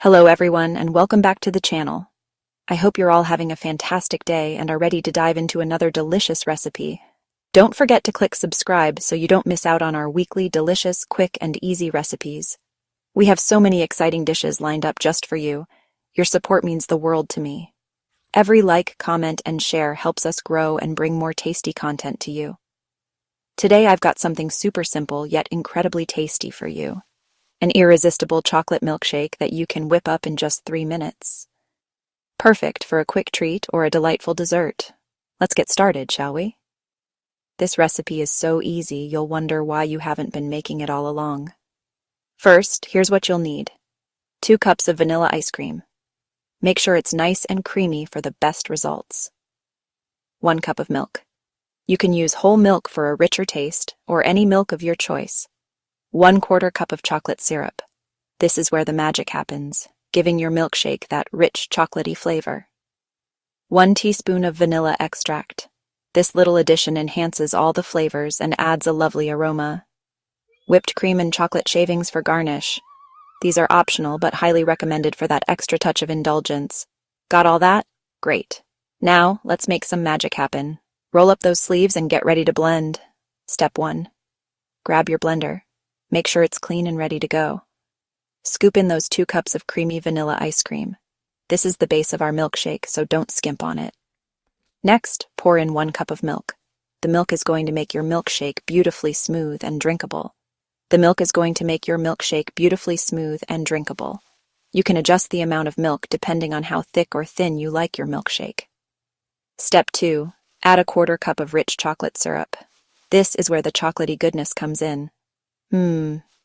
Hello everyone, and welcome back to the channel. I hope you're all having a fantastic day and are ready to dive into another delicious recipe. Don't forget to click subscribe so you don't miss out on our weekly delicious, quick, and easy recipes. We have so many exciting dishes lined up just for you. Your support means the world to me. Every like, comment, and share helps us grow and bring more tasty content to you. Today I've got something super simple yet incredibly tasty for you. An irresistible chocolate milkshake that you can whip up in just 3 minutes. Perfect for a quick treat or a delightful dessert. Let's get started, shall we? This recipe is so easy you'll wonder why you haven't been making it all along. First, here's what you'll need. 2 cups of vanilla ice cream. Make sure it's nice and creamy for the best results. 1 cup of milk. You can use whole milk for a richer taste or any milk of your choice. 1/4 cup of chocolate syrup. This is where the magic happens, giving your milkshake that rich chocolatey flavor. 1 teaspoon of vanilla extract. This little addition enhances all the flavors and adds a lovely aroma. Whipped cream and chocolate shavings for garnish. These are optional but highly recommended for that extra touch of indulgence. Got all that? Great. Now, let's make some magic happen. Roll up those sleeves and get ready to blend. Step 1. Grab your blender. Make sure it's clean and ready to go. Scoop in those 2 cups of creamy vanilla ice cream. This is the base of our milkshake, so don't skimp on it. Next, pour in 1 cup of milk. The milk is going to make your milkshake beautifully smooth and drinkable. The milk is going to make your milkshake beautifully smooth and drinkable. You can adjust the amount of milk depending on how thick or thin you like your milkshake. Step 2. Add 1/4 cup of rich chocolate syrup. This is where the chocolatey goodness comes in.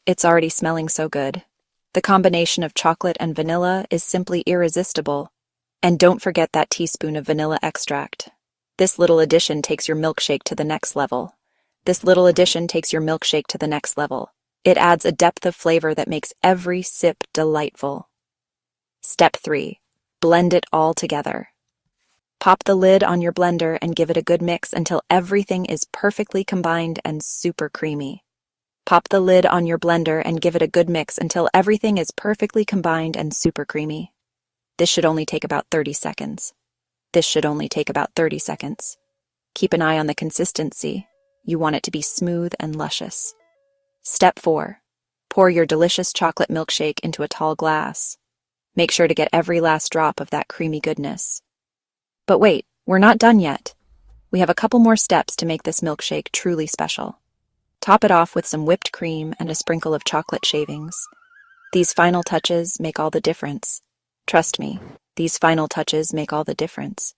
It's already smelling so good. The combination of chocolate and vanilla is simply irresistible. And don't forget that teaspoon of vanilla extract. This little addition takes your milkshake to the next level. It adds a depth of flavor that makes every sip delightful. Step 3. Blend it all together. Pop the lid on your blender and give it a good mix until everything is perfectly combined and super creamy. Pop the lid on your blender and give it a good mix until everything is perfectly combined and super creamy. This should only take about 30 seconds. Keep an eye on the consistency. You want it to be smooth and luscious. Step 4. Pour your delicious chocolate milkshake into a tall glass. Make sure to get every last drop of that creamy goodness. But wait, we're not done yet. We have a couple more steps to make this milkshake truly special. Top it off with some whipped cream and a sprinkle of chocolate shavings. These final touches make all the difference. Trust me, these final touches make all the difference.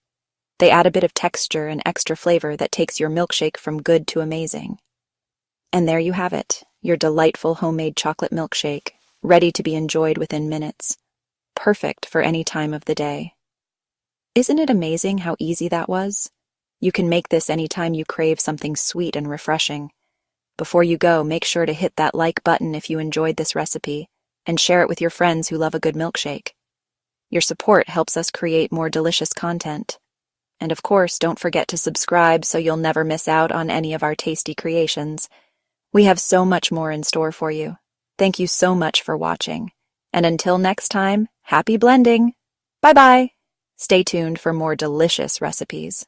They add a bit of texture and extra flavor that takes your milkshake from good to amazing. And there you have it, your delightful homemade chocolate milkshake, ready to be enjoyed within minutes. Perfect for any time of the day. Isn't it amazing how easy that was? You can make this anytime you crave something sweet and refreshing. Before you go, make sure to hit that like button if you enjoyed this recipe, and share it with your friends who love a good milkshake. Your support helps us create more delicious content. And of course, don't forget to subscribe so you'll never miss out on any of our tasty creations. We have so much more in store for you. Thank you so much for watching. And until next time, happy blending! Bye-bye! Stay tuned for more delicious recipes.